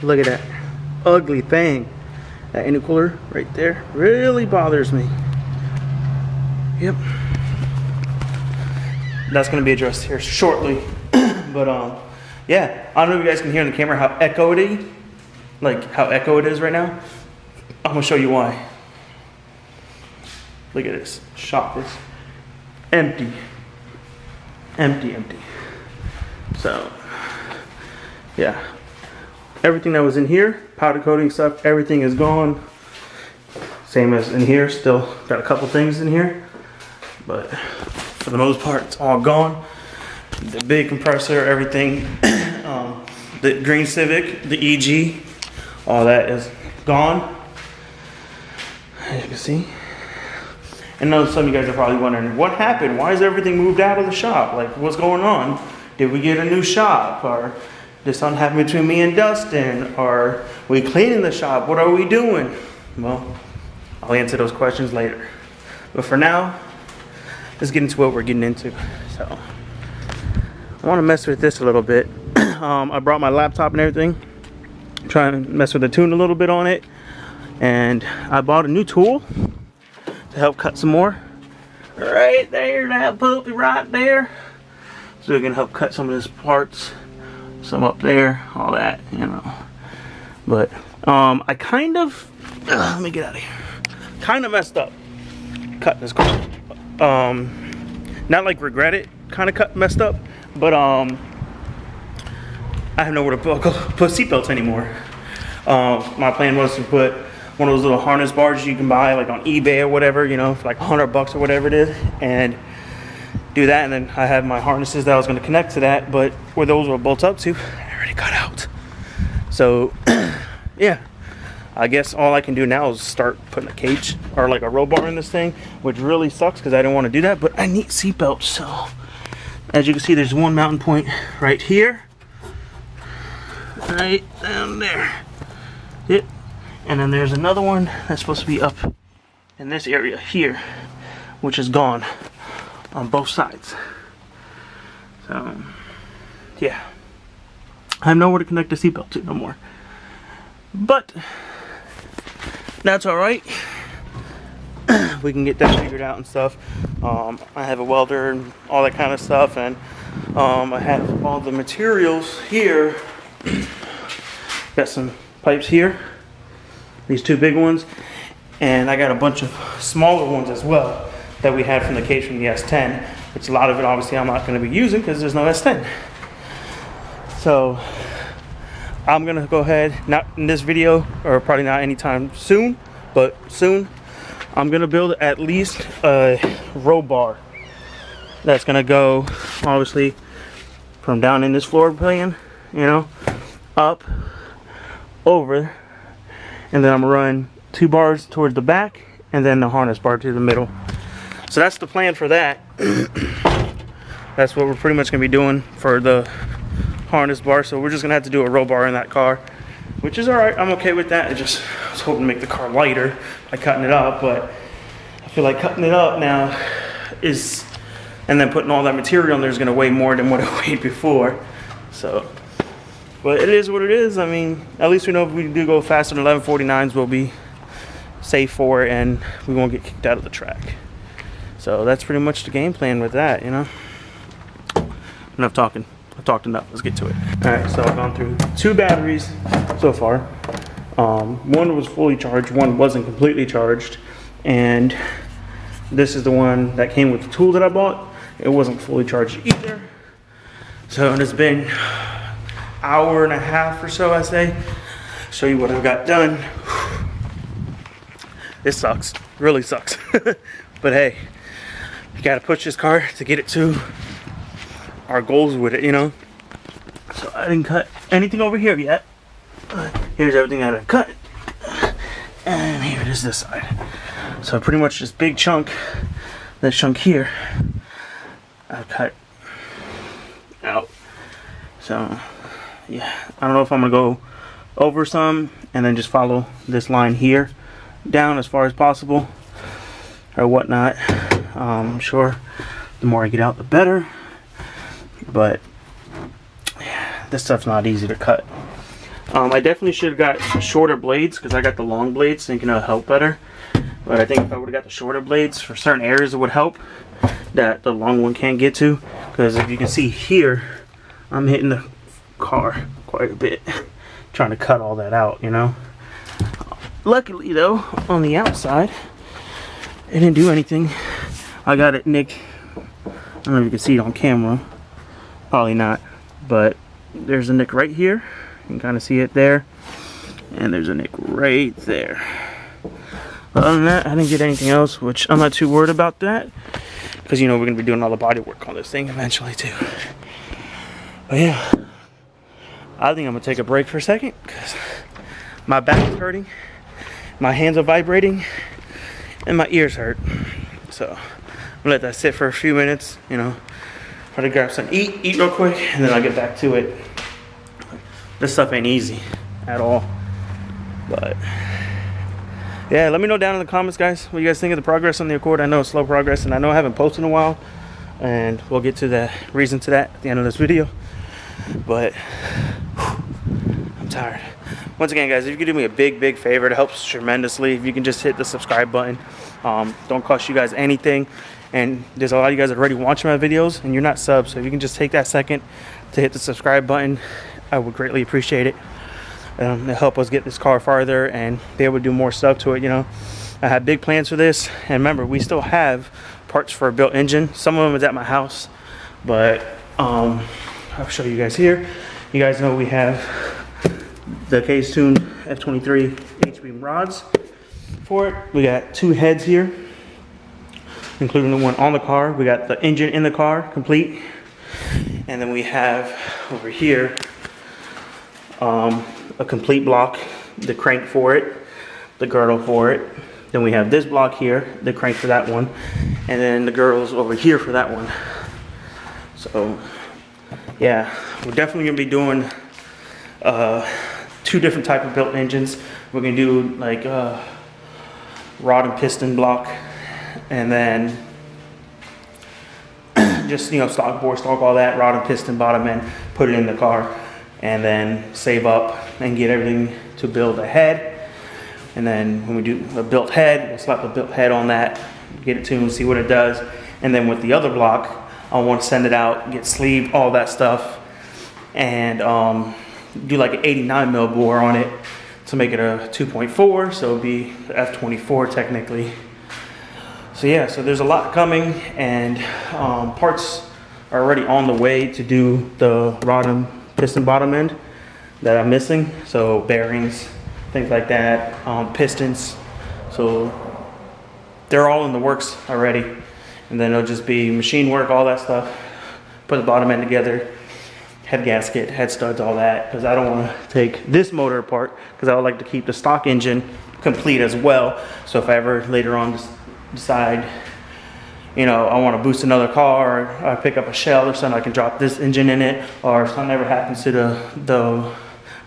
Look at that ugly thing. That intercooler right there really bothers me. Yep. That's gonna be addressed here shortly. But yeah, I don't know if you guys can hear on the camera how echoey, it is right now. I'm gonna show you why. Look at this. Shop is empty. Empty. So yeah. Everything that was in here, powder coating stuff, everything is gone. Same as in here, still got a couple things in here. But for the most part, it's all gone. The big compressor, everything, the green Civic, the EG, all that is gone. As you can see. And I know some of you guys are probably wondering, what happened? Why is everything moved out of the shop? Like, what's going on? Did we get a new shop? Or did something happen between me and Dustin? Or we cleaning the shop? What are we doing? Well, I'll answer those questions later. But for now, let's get into what we're getting into. So, I want to mess with this a little bit. I brought my laptop and everything. Trying to mess with the tune a little bit on it. And I bought a new tool to help cut some more. Right there, that puppy right there. So we can help cut some of these parts. Some up there, all that, you know. But I kind of, let me get out of here. Kind of messed up cutting this car. Not like regret it, kind of messed up, but I have nowhere to put seatbelts anymore. My plan was to put one of those little harness bars you can buy like on eBay or whatever, you know, for like $100 or whatever it is, and do that. And then I have my harnesses that I was going to connect to that, but where those were bolts up to, I already cut out. So yeah, I guess all I can do now is start putting a cage or like a roll bar in this thing, which really sucks because I didn't want to do that, but I need seatbelts. So as you can see, there's one mounting point right here, right down there. Yep. And then there's another one that's supposed to be up in this area here, which is gone on both sides. So yeah, I have nowhere to connect the seatbelt to no more, but that's all right. We can get that figured out and stuff. I have a welder and all that kind of stuff, and I have all the materials here. Got some pipes here, these two big ones, and I got a bunch of smaller ones as well that we had from the case from the S10, which a lot of it obviously I'm not going to be using because there's no S10. So I'm going to go ahead, not in this video, or probably not anytime soon, but soon, I'm going to build at least a row bar that's going to go obviously from down in this floor plan, you know, up, over, and then I'm going to run 2 bars towards the back and then the harness bar to the middle. So that's the plan for that. That's what we're pretty much going to be doing for the harness bar. So we're just going to have to do a roll bar in that car, which is alright. I'm okay with that. I was hoping to make the car lighter by cutting it up, but I feel like cutting it up now is, and then putting all that material in there is going to weigh more than what it weighed before. So, but it is what it is. I mean, at least we know if we do go faster than 1149s, we'll be safe for it and we won't get kicked out of the track. So that's pretty much the game plan with that, you know. Enough talking. I've talked enough. Let's get to it. Alright, so I've gone through 2 batteries so far. One was fully charged, one wasn't completely charged, and this is the one that came with the tool that I bought. It wasn't fully charged either. So it's been an hour and a half or so, I say. Show you what I've got done. This sucks. Really sucks. But hey, you gotta push this car to get it to our goals with it, you know. So I didn't cut anything over here yet. Here's everything that I've cut, and here it is this side. So pretty much this big chunk, this chunk here, I've cut out. So yeah, I don't know if I'm gonna go over some and then just follow this line here down as far as possible or whatnot. I'm sure the more I get out the better, but yeah, this stuff's not easy to cut. I definitely should have got shorter blades because I got the long blades thinking it'll help better. But I think if I would have got the shorter blades for certain areas it would help that the long one can't get to. Because if you can see here, I'm hitting the car quite a bit trying to cut all that out, you know. Luckily though, on the outside, it didn't do anything. I got it nick. I don't know if you can see it on camera. Probably not. But there's a nick right here. You can kind of see it there. And there's a nick right there. But other than that, I didn't get anything else, which I'm not too worried about that. Because, you know, we're going to be doing all the body work on this thing eventually, too. But, yeah. I think I'm going to take a break for a second. Because my back is hurting. My hands are vibrating. And my ears hurt. So, I'm going to let that sit for a few minutes, you know. Try to grab something, eat real quick, and then I'll get back to it. This stuff ain't easy at all. But yeah, let me know down in the comments, guys, what you guys think of the progress on the Accord. I know it's slow progress, and I know I haven't posted in a while, and we'll get to the reason to that at the end of this video. But I'm tired. Once again, guys, if you could do me a big favor, it helps tremendously. If you can just hit the subscribe button. Don't cost you guys anything. And there's a lot of you guys that are already watching my videos and you're not subs, so if you can just take that second to hit the subscribe button, I would greatly appreciate it. To help us get this car farther and be able to do more stuff to it, you know. I have big plans for this, and remember, we still have parts for a built engine. Some of them is at my house, but I'll show you guys here. You guys know we have the case tuned F23 H-beam rods for it. We got 2 heads here, including the one on the car. We got the engine in the car complete, and then we have over here a complete block, the crank for it, the girdle for it. Then we have this block here, the crank for that one, and then the girdles over here for that one. So yeah, we're definitely gonna be doing 2 different type of built engines. We're gonna do like rod and piston block, and then just, you know, stock bore stock, all that, rod and piston bottom end, put it in the car, and then save up and get everything to build a head. And then when we do a built head, we'll slap a built head on that, get it tuned, see what it does. And then with the other block, I want to send it out, get sleeved, all that stuff, and do like an 89 mil bore on it to make it a 2.4, so it'll be the F24 technically. So yeah, so there's a lot coming, and parts are already on the way to do the rod and piston bottom end that I'm missing. So bearings, things like that, pistons. So they're all in the works already. And then it'll just be machine work, all that stuff. Put the bottom end together, head gasket, head studs, all that. Because I don't want to take this motor apart, because I would like to keep the stock engine complete as well. So if I ever later on decide, you know, I want to boost another car, or I pick up a shell or something, I can drop this engine in it, or if something ever happens to the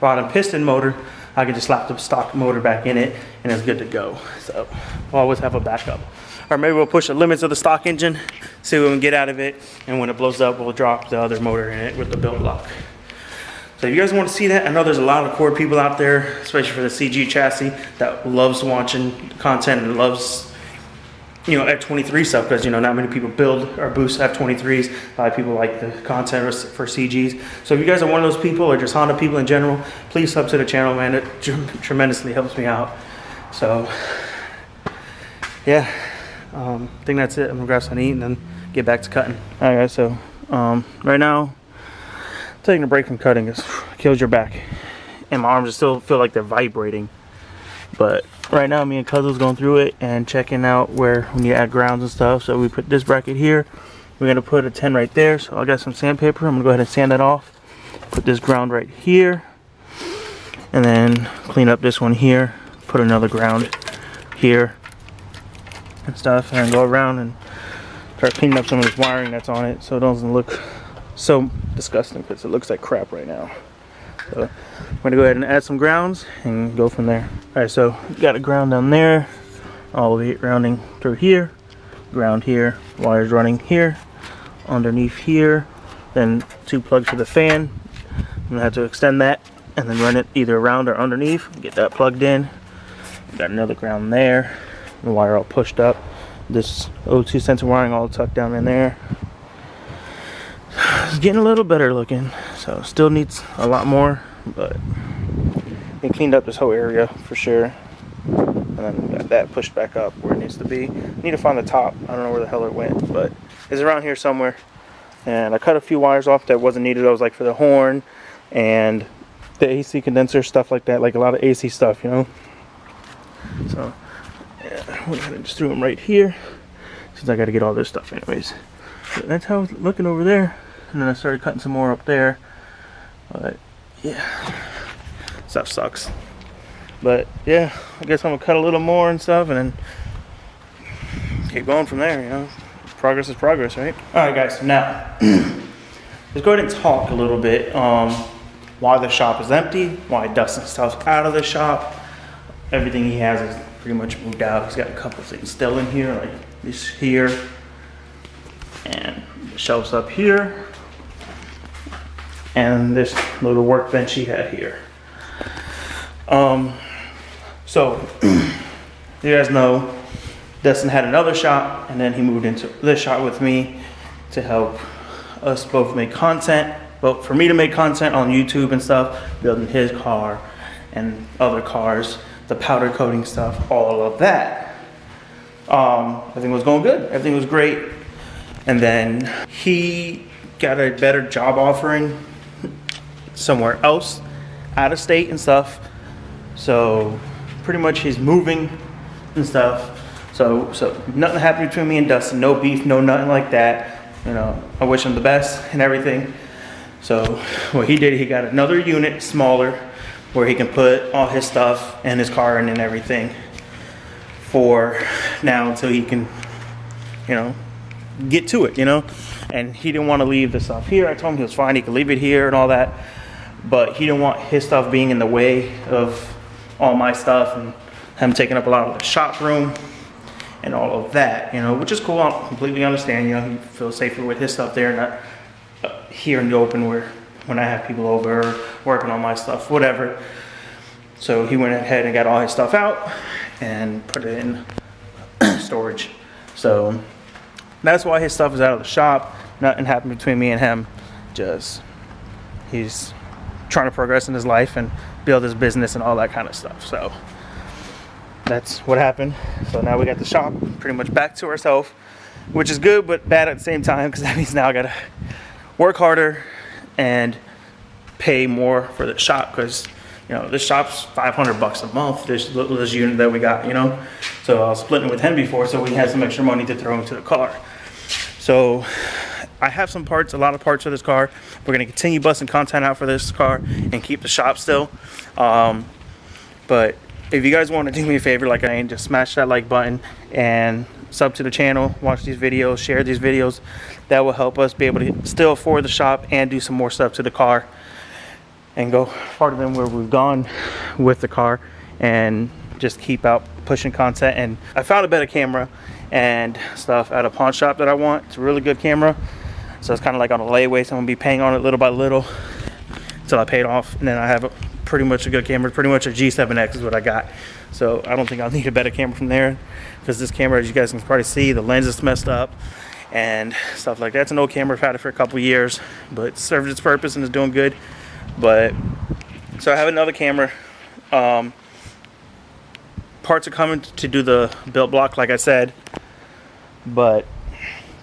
rod and piston motor, I can just slap the stock motor back in it and it's good to go. So we'll always have a backup. Or maybe we'll push the limits of the stock engine, see what we can get out of it, and when it blows up, we'll drop the other motor in it with the built block. So if you guys want to see that, I know there's a lot of Accord people out there, especially for the CG chassis, that loves watching content and loves, you know, F23 stuff, because, you know, not many people build or boost F23s. A lot of people like the content for CGs. So if you guys are one of those people, or just Honda people in general, please sub to the channel, man. It tremendously helps me out. So yeah, I think that's it. I'm gonna grab something to eat and then get back to cutting. All right, guys. So right now, taking a break from cutting. It kills your back, and my arms still feel like they're vibrating. But right now, me and Cuzzo's going through it and checking out where we need to add grounds and stuff. So we put this bracket here. We're going to put a 10 right there. So I got some sandpaper. I'm going to go ahead and sand that off. Put this ground right here. And then clean up this one here. Put another ground here and stuff. And go around and start cleaning up some of this wiring that's on it, so it doesn't look so disgusting, because it looks like crap right now. So I'm gonna go ahead and add some grounds and go from there. All right, so got a ground down there, all the way rounding through here, ground here, wires running here, underneath here, then 2 plugs for the fan. I'm gonna have to extend that and then run it either around or underneath. Get that plugged in. Got another ground there. The wire all pushed up. This O2 sensor wiring all tucked down in there. It's getting a little better looking. So still needs a lot more, but they cleaned up this whole area for sure. And then got that pushed back up where it needs to be. Need to find the top. I don't know where the hell it went, but it's around here somewhere. And I cut a few wires off that wasn't needed. I was like for the horn and the AC condenser, stuff like that, like a lot of AC stuff, you know. So yeah, went ahead and just threw them right here since I got to get all this stuff anyways. But that's how I was looking over there, and then I started cutting some more up there. But yeah, stuff sucks. But yeah, I guess I'm gonna cut a little more and stuff, and then keep going from there. You know, progress is progress, right? All right, guys. Now let's go ahead and talk a little bit why the shop is empty, why Dustin stuff's out of the shop. Everything he has is pretty much moved out. He's got a couple things still in here, like this here, and the shelves up here, and this little workbench he had here. So you guys know Dustin had another shop, and then he moved into this shop with me to help us both make content. Well, for me to make content on YouTube and stuff, building his car and other cars, the powder coating stuff, all of that. Everything was going good. Everything was great. And then he got a better job offering somewhere else, out of state and stuff. So pretty much he's moving and stuff. So nothing happened between me and Dustin. No beef, no nothing like that. You know, I wish him the best and everything. So what he did, he got another unit, smaller, where he can put all his stuff and his car in and everything for now until he can, you know, get to it, you know. And he didn't want to leave the stuff here. I told him he was fine, he could leave it here and all that, but he didn't want his stuff being in the way of all my stuff and him taking up a lot of the shop room and all of that, you know, which is cool. I completely understand, you know, he feels safer with his stuff there, not here in the open where when I have people over working on my stuff, whatever. So he went ahead and got all his stuff out and put it in storage. So that's why his stuff is out of the shop. Nothing happened between me and him. Just he's trying to progress in his life and build his business and all that kind of stuff. So that's what happened. So now we got the shop pretty much back to ourselves, which is good but bad at the same time, because that means now I gotta work harder and pay more for the shop, because you know this shop's $500 a month, this unit that we got, you know. So I was splitting with him before, so we had some extra money to throw into the car. So I have some parts, a lot of parts for this car. We're gonna continue busting content out for this car and keep the shop still. But if you guys want to do me a favor, like I ain't, just smash that like button and sub to the channel, watch these videos, share these videos. That will help us be able to still afford the shop and do some more stuff to the car and go farther than where we've gone with the car, and just keep out pushing content. And I found a better camera and stuff at a pawn shop that I want. It's a really good camera, so it's kind of like on a layaway, so I'm gonna be paying on it little by little until I pay it off, and then I have pretty much a good camera. Pretty much a G7X is what I got, so I don't think I'll need a better camera from there, because this camera, as you guys can probably see, the lens is messed up and stuff like that. It's an old camera. I've had it for a couple years, but it served its purpose and is doing good. But so I have another camera. Parts are coming to do the build block, like I said, but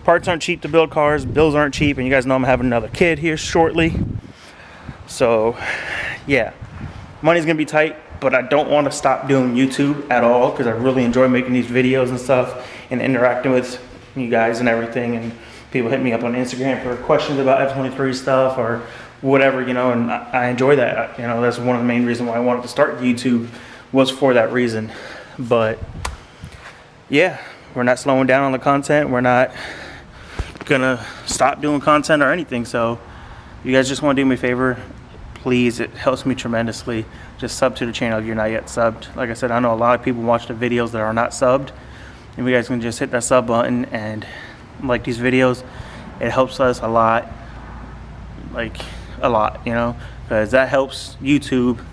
parts aren't cheap to build cars, bills aren't cheap, and you guys know I'm having another kid here shortly. So yeah, money's gonna be tight, but I don't want to stop doing YouTube at all, because I really enjoy making these videos and stuff and interacting with you guys and everything. And people hit me up on Instagram for questions about F23 stuff or whatever, you know, and I enjoy that. You know, that's one of the main reasons why I wanted to start YouTube, was for that reason. But yeah, we're not slowing down on the content. We're not gonna stop doing content or anything. So if you guys just want to do me a favor, please, it helps me tremendously. Just sub to the channel if you're not yet subbed. Like I said, I know a lot of people watch the videos that are not subbed. If you guys can just hit that sub button and like these videos, it helps us a lot, like a lot, you know, because that helps YouTube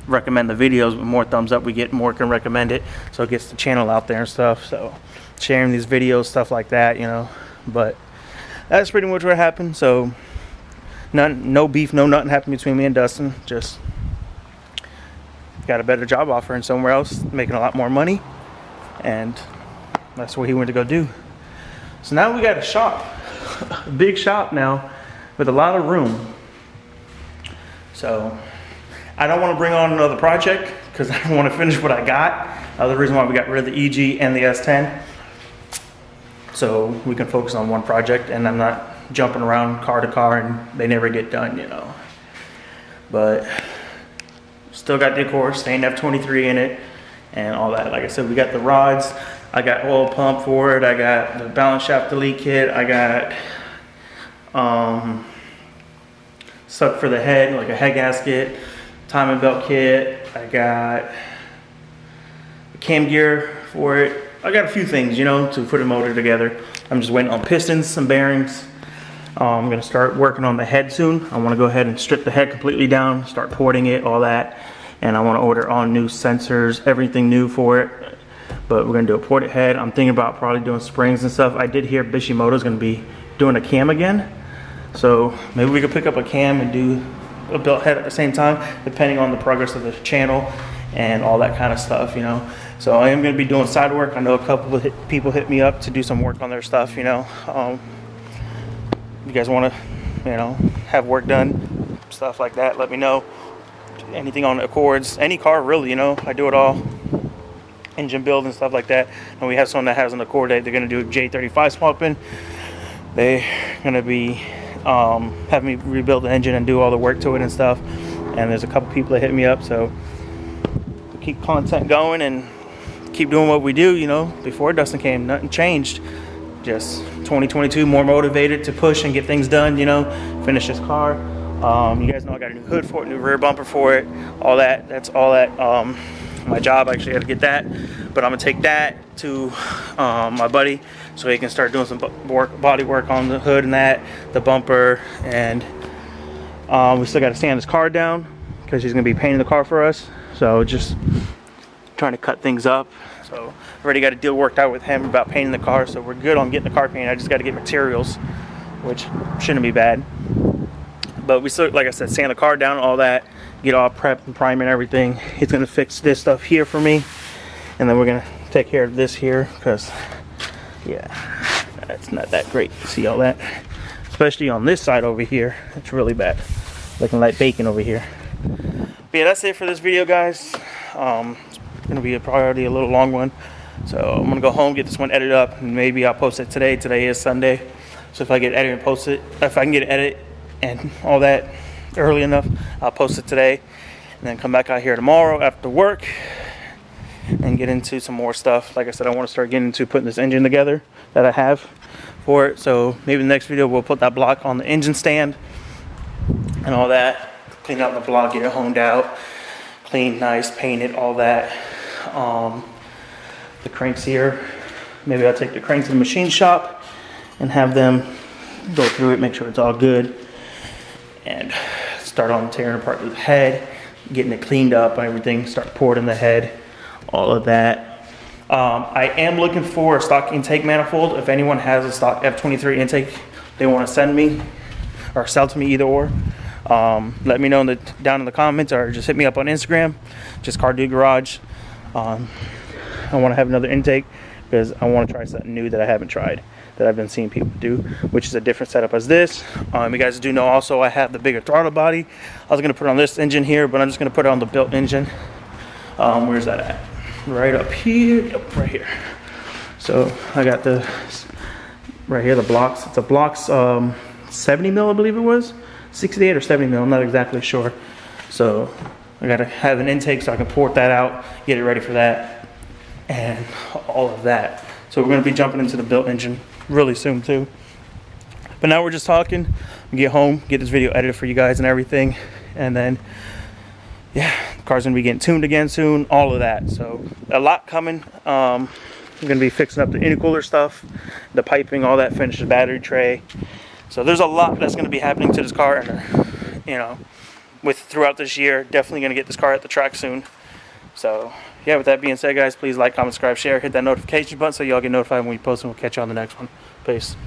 recommend the videos. With more thumbs up we get, more can recommend it, so it gets the channel out there and stuff. So sharing these videos, stuff like that, you know. But that's pretty much what happened. So no beef, no nothing happened between me and Dustin. Just got a better job offer and somewhere else, making a lot more money, and that's what he went to go do. So now we got a shop, a big shop now with a lot of room. So I don't want to bring on another project because I want to finish what I got. The reason why we got rid of the EG and the S10, so we can focus on one project, and I'm not jumping around car to car and they never get done, you know. But still got the Accord, staying F23 in it and all that. Like I said, we got the rods, I got oil pump for it, I got the balance shaft delete kit, I got suck for the head, like a head gasket, timing belt kit, I got cam gear for it. I got a few things, you know, to put a motor together. I'm just waiting on pistons, some bearings. I'm gonna start working on the head soon. I wanna go ahead and strip the head completely down, start porting it, all that. And I wanna order all new sensors, everything new for it. But we're gonna do a ported head. I'm thinking about probably doing springs and stuff. I did hear Bishimoto's gonna be doing a cam again. So maybe we could pick up a cam and do a built head at the same time, depending on the progress of the channel and all that kind of stuff, you know. So I am going to be doing side work. I know a couple of people hit me up to do some work on their stuff, you know. You guys want to, you know, have work done, stuff like that, let me know. Anything on the Accords, any car really, you know, I do it all. Engine build and stuff like that. And we have someone that has an Accord that they're going to do a J35 swapping. They're going to be having me rebuild the engine and do all the work to it and stuff. And there's a couple people that hit me up, so we'll keep content going and keep doing what we do, you know. Before Dustin came, nothing changed. Just 2022, more motivated to push and get things done, you know, finish this car. You guys know I got a new hood for it, new rear bumper for it, all that. That's all that my job. I actually had to get that, but I'm gonna take that to my buddy so he can start doing some body work on the hood and that, the bumper, and we still got to sand this car down because he's gonna be painting the car for us. So just trying to cut things up. So I've already got a deal worked out with him about painting the car, so we're good on getting the car painted. I just got to get materials, which shouldn't be bad. But we still, like I said, sand the car down, all that, get all prepped and primed and everything. He's gonna fix this stuff here for me, and then we're gonna take care of this here because, yeah, it's not that great. See all that, especially on this side over here. It's really bad, looking like bacon over here. But yeah, that's it for this video, guys. It's gonna be probably a little long one, so I'm gonna go home, get this one edited up, and maybe I'll post it today. Today is Sunday, so if I get edited and post it, if I can get it edited and all that early enough, I'll post it today, and then come back out here tomorrow after work and get into some more stuff. Like I said, I want to start getting into putting this engine together that I have for it. So maybe the next video we'll put that block on the engine stand and all that, clean out the block, get it honed out, clean, nice, painted, all that. The cranks here, maybe I'll take the cranks to the machine shop and have them go through it, make sure it's all good, and start on tearing apart the head, getting it cleaned up and everything, start porting the head, all of that. I am looking for a stock intake manifold. If anyone has a stock F23 intake they want to send me or sell to me, either or, let me know down in the comments, or just hit me up on Instagram, just Car Dude Garage. I want to have another intake because I want to try something new that I haven't tried, that I've been seeing people do, which is a different setup as this. You guys do know also I have the bigger throttle body. I was going to put it on this engine here, but I'm just going to put it on the built engine. Where's that at? Right up here. Yep, right here. So I got the right here, the blocks. It's a blocks 70 mil, I believe it was 68 or 70 mil, I'm not exactly sure. So I gotta have an intake so I can port that out, get it ready for that, and all of that. So we're gonna be jumping into the built engine really soon too. But now we're just talking, get home, get this video edited for you guys and everything, and then yeah, the car's gonna be getting tuned again soon, all of that. So a lot coming. I'm gonna be fixing up the intercooler stuff, the piping, all that, finish the battery tray. So there's a lot that's gonna be happening to this car, and you know, with throughout this year. Definitely going to get this car at the track soon. So, yeah, with that being said, guys, please like, comment, subscribe, share, hit that notification button so y'all get notified when we post, and we'll catch you on the next one. Peace.